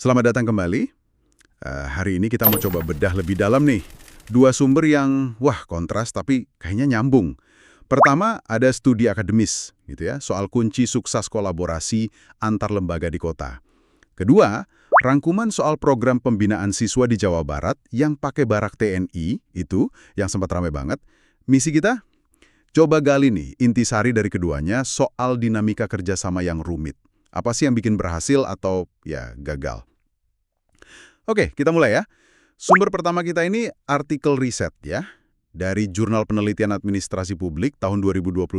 Selamat datang kembali. Hari ini kita mau coba bedah lebih dalam nih. Dua sumber yang, wah, kontras tapi kayaknya nyambung. Pertama, ada studi akademis, gitu ya, soal kunci sukses kolaborasi antar lembaga di kota. Kedua, rangkuman soal program pembinaan siswa di Jawa Barat yang pakai barak TNI, itu yang sempat ramai banget. Misi kita? Coba gali nih, intisari dari keduanya soal dinamika kerjasama yang rumit. Apa sih yang bikin berhasil atau, ya, gagal? Oke, kita mulai ya. Sumber pertama kita ini artikel riset ya, dari Jurnal Penelitian Administrasi Publik tahun 2025.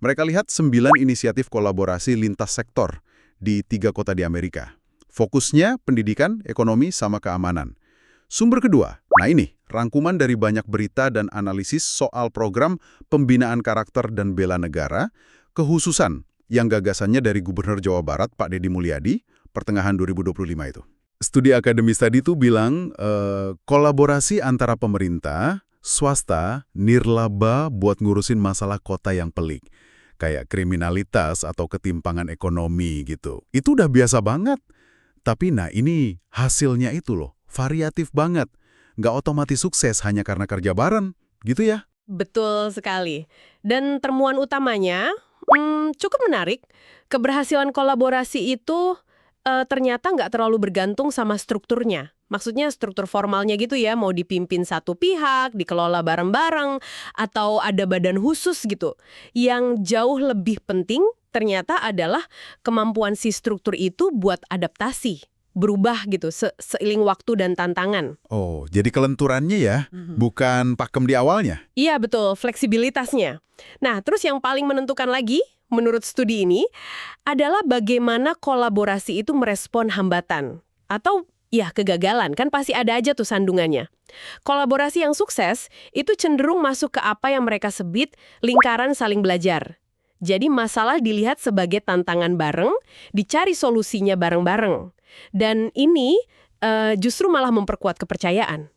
Mereka lihat 9 inisiatif kolaborasi lintas sektor di 3 kota di Amerika. Fokusnya pendidikan, ekonomi, sama keamanan. Sumber kedua, nah ini, rangkuman dari banyak berita dan analisis soal program pembinaan karakter dan bela negara, kekhususan yang gagasannya dari Gubernur Jawa Barat, Pak Deddy Mulyadi, pertengahan 2025 itu. Studi akademis tadi tuh bilang kolaborasi antara pemerintah, swasta, nirlaba buat ngurusin masalah kota yang pelik. Kayak kriminalitas atau ketimpangan ekonomi gitu. Itu udah biasa banget. Tapi nah ini hasilnya itu loh, variatif banget. Nggak otomatis sukses hanya karena kerja bareng, gitu ya? Betul sekali. Dan temuan utamanya cukup menarik. Keberhasilan kolaborasi itu ternyata nggak terlalu bergantung sama strukturnya. Maksudnya struktur formalnya gitu ya, mau dipimpin satu pihak, dikelola bareng-bareng, atau ada badan khusus gitu. Yang jauh lebih penting ternyata adalah kemampuan si struktur itu buat adaptasi, berubah gitu, seiring waktu dan tantangan. Oh, jadi kelenturannya ya, bukan pakem di awalnya? Iya betul, fleksibilitasnya. Nah, terus yang paling menentukan lagi, menurut studi ini, adalah bagaimana kolaborasi itu merespon hambatan. Atau ya kegagalan, kan pasti ada aja tuh sandungannya. Kolaborasi yang sukses itu cenderung masuk ke apa yang mereka sebut lingkaran saling belajar. Jadi masalah dilihat sebagai tantangan bareng, dicari solusinya bareng-bareng. Dan ini justru malah memperkuat kepercayaan.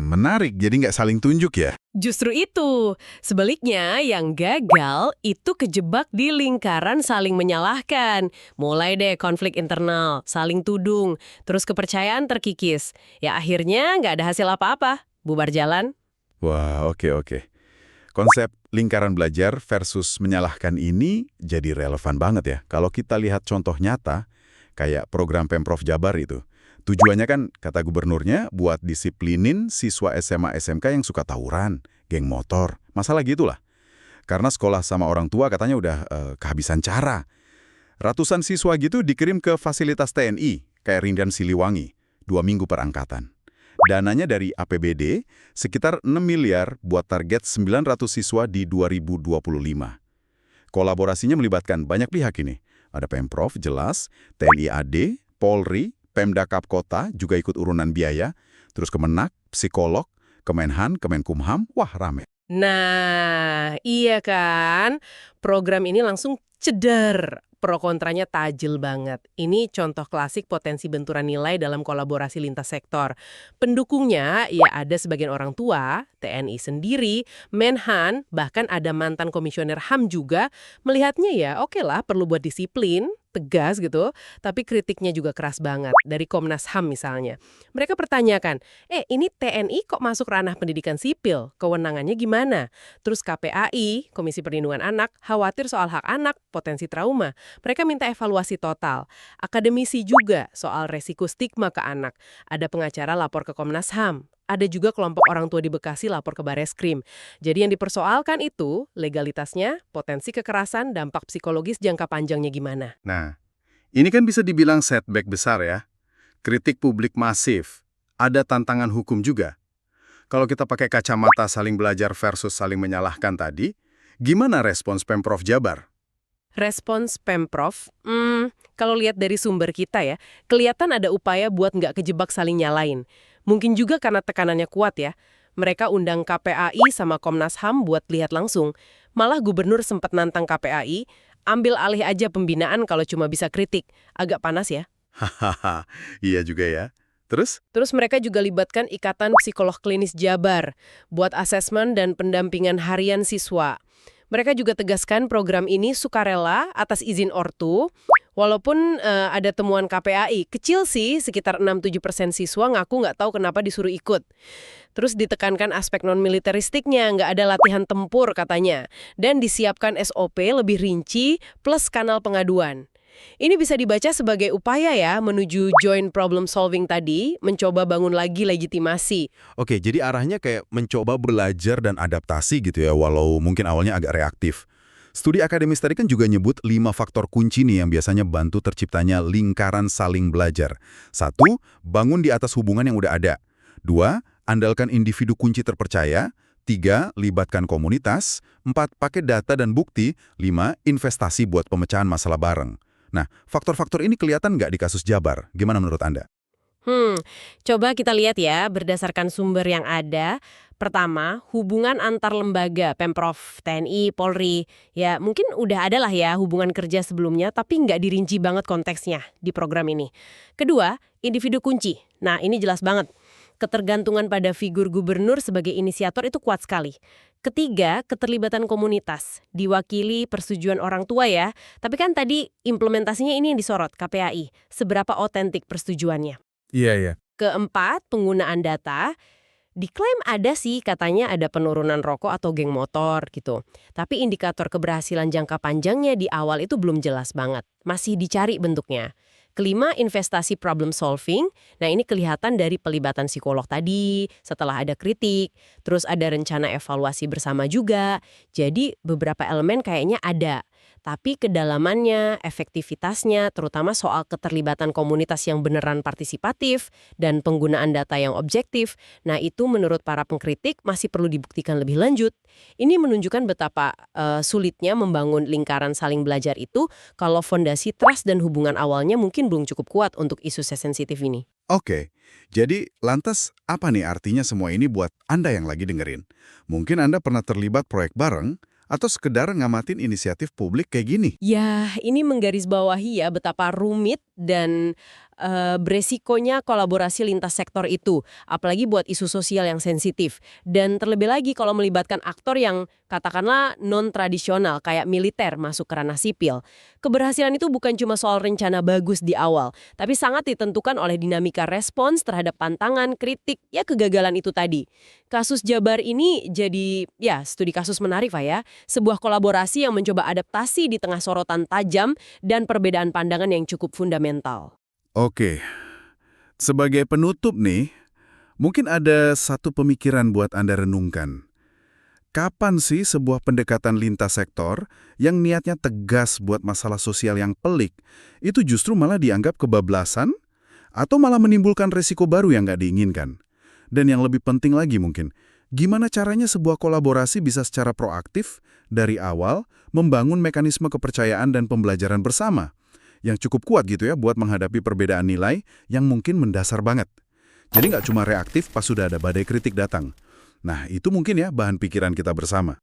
Menarik. Jadi nggak saling tunjuk ya? Justru itu. Sebaliknya, yang gagal itu kejebak di lingkaran saling menyalahkan. Mulai deh konflik internal, saling tudung, terus kepercayaan terkikis. Ya akhirnya nggak ada hasil apa-apa, bubar jalan. Wah, oke. Konsep lingkaran belajar versus menyalahkan ini jadi relevan banget ya. Kalau kita lihat contoh nyata, kayak program Pemprov Jabar itu. Tujuannya kan, kata gubernurnya, buat disiplinin siswa SMA SMK yang suka tawuran, geng motor, masalah gitulah. Karena sekolah sama orang tua katanya udah kehabisan cara. Ratusan siswa gitu dikirim ke fasilitas TNI, kayak Rindan Siliwangi, 2 minggu per angkatan. Dananya dari APBD sekitar 6 miliar buat target 900 siswa di 2025. Kolaborasinya melibatkan banyak pihak ini. Ada Pemprov, jelas, TNI AD, Polri, Pemda Kap Kota juga ikut urunan biaya, terus Kemenak, psikolog, Kemenhan, Kemenkumham, wah rame. Nah, iya kan? Program ini langsung ceder. Pro kontranya tajil banget. Ini contoh klasik potensi benturan nilai dalam kolaborasi lintas sektor. Pendukungnya, ya ada sebagian orang tua, TNI sendiri, Menhan, bahkan ada mantan komisioner HAM juga, melihatnya ya oke lah perlu buat disiplin, tegas gitu, tapi kritiknya juga keras banget, dari Komnas HAM misalnya. Mereka pertanyakan, ini TNI kok masuk ranah pendidikan sipil? Kewenangannya gimana? Terus KPAI, Komisi Perlindungan Anak, khawatir soal hak anak, potensi trauma. Mereka minta evaluasi total. Akademisi juga soal resiko stigma ke anak. Ada pengacara lapor ke Komnas HAM. Ada juga kelompok orang tua di Bekasi lapor ke Bareskrim. Jadi yang dipersoalkan itu legalitasnya, potensi kekerasan, dampak psikologis jangka panjangnya gimana. Nah, ini kan bisa dibilang setback besar ya. Kritik publik masif. Ada tantangan hukum juga. Kalau kita pakai kacamata saling belajar versus saling menyalahkan tadi, gimana respons Pemprov Jabar? Respons Pemprov, kalau lihat dari sumber kita ya, kelihatan ada upaya buat nggak kejebak saling nyalain. Mungkin juga karena tekanannya kuat ya. Mereka undang KPAI sama Komnas HAM buat lihat langsung. Malah gubernur sempat nantang KPAI, ambil alih aja pembinaan kalau cuma bisa kritik. Agak panas ya. Hahaha, iya juga ya. Terus? Terus mereka juga libatkan Ikatan Psikolog Klinis Jabar buat asesmen dan pendampingan harian siswa. Mereka juga tegaskan program ini sukarela atas izin ortu, Walaupun ada temuan KPAI, kecil sih, sekitar 6-7% siswa ngaku nggak tahu kenapa disuruh ikut. Terus ditekankan aspek non-militeristiknya, nggak ada latihan tempur katanya. Dan disiapkan SOP lebih rinci plus kanal pengaduan. Ini bisa dibaca sebagai upaya ya menuju joint problem solving tadi, mencoba bangun lagi legitimasi. Oke, jadi arahnya kayak mencoba belajar dan adaptasi gitu ya, walau mungkin awalnya agak reaktif. Studi akademis tadi kan juga nyebut 5 faktor kunci nih yang biasanya bantu terciptanya lingkaran saling belajar. 1. Bangun di atas hubungan yang udah ada. 2. Andalkan individu kunci terpercaya. 3. Libatkan komunitas. 4. Pakai data dan bukti. 5. Investasi buat pemecahan masalah bareng. Nah, faktor-faktor ini kelihatan nggak di kasus Jabar? Gimana menurut Anda? Coba kita lihat ya berdasarkan sumber yang ada. Pertama, hubungan antar lembaga, Pemprov, TNI, Polri. Ya, mungkin udah ada lah ya hubungan kerja sebelumnya, tapi nggak dirinci banget konteksnya di program ini. Kedua, individu kunci. Nah, ini jelas banget. Ketergantungan pada figur gubernur sebagai inisiator itu kuat sekali. Ketiga, keterlibatan komunitas. Diwakili persetujuan orang tua ya. Tapi kan tadi implementasinya ini yang disorot, KPAI. Seberapa otentik persetujuannya. Iya, iya. Keempat, penggunaan data. Diklaim ada sih katanya ada penurunan rokok atau geng motor gitu. Tapi indikator keberhasilan jangka panjangnya di awal itu belum jelas banget. Masih dicari bentuknya. Kelima, investasi problem solving. Nah ini kelihatan dari pelibatan psikolog tadi, setelah ada kritik, terus ada rencana evaluasi bersama juga. Jadi beberapa elemen kayaknya ada. Tapi kedalamannya, efektivitasnya, terutama soal keterlibatan komunitas yang beneran partisipatif dan penggunaan data yang objektif, nah itu menurut para pengkritik masih perlu dibuktikan lebih lanjut. Ini menunjukkan betapa sulitnya membangun lingkaran saling belajar itu kalau fondasi trust dan hubungan awalnya mungkin belum cukup kuat untuk isu sensitif ini. Oke, jadi lantas apa nih artinya semua ini buat Anda yang lagi dengerin? Mungkin Anda pernah terlibat proyek bareng, atau sekedar ngamatin inisiatif publik kayak gini. Ya, ini menggarisbawahi ya betapa rumit dan beresikonya kolaborasi lintas sektor itu, apalagi buat isu sosial yang sensitif. Dan terlebih lagi kalau melibatkan aktor yang katakanlah non-tradisional kayak militer masuk ke ranah sipil. Keberhasilan itu bukan cuma soal rencana bagus di awal, tapi sangat ditentukan oleh dinamika respons terhadap pantangan, kritik, ya kegagalan itu tadi. Kasus Jabar ini jadi, ya studi kasus menarik Pak ya. Sebuah kolaborasi yang mencoba adaptasi di tengah sorotan tajam dan perbedaan pandangan yang cukup fundamental. Oke, sebagai penutup nih, mungkin ada satu pemikiran buat Anda renungkan. Kapan sih sebuah pendekatan lintas sektor yang niatnya tegas buat masalah sosial yang pelik, itu justru malah dianggap kebablasan atau malah menimbulkan resiko baru yang nggak diinginkan? Dan yang lebih penting lagi mungkin, gimana caranya sebuah kolaborasi bisa secara proaktif dari awal membangun mekanisme kepercayaan dan pembelajaran bersama yang cukup kuat gitu ya buat menghadapi perbedaan nilai yang mungkin mendasar banget. Jadi nggak cuma reaktif pas sudah ada badai kritik datang. Nah, itu mungkin ya bahan pikiran kita bersama.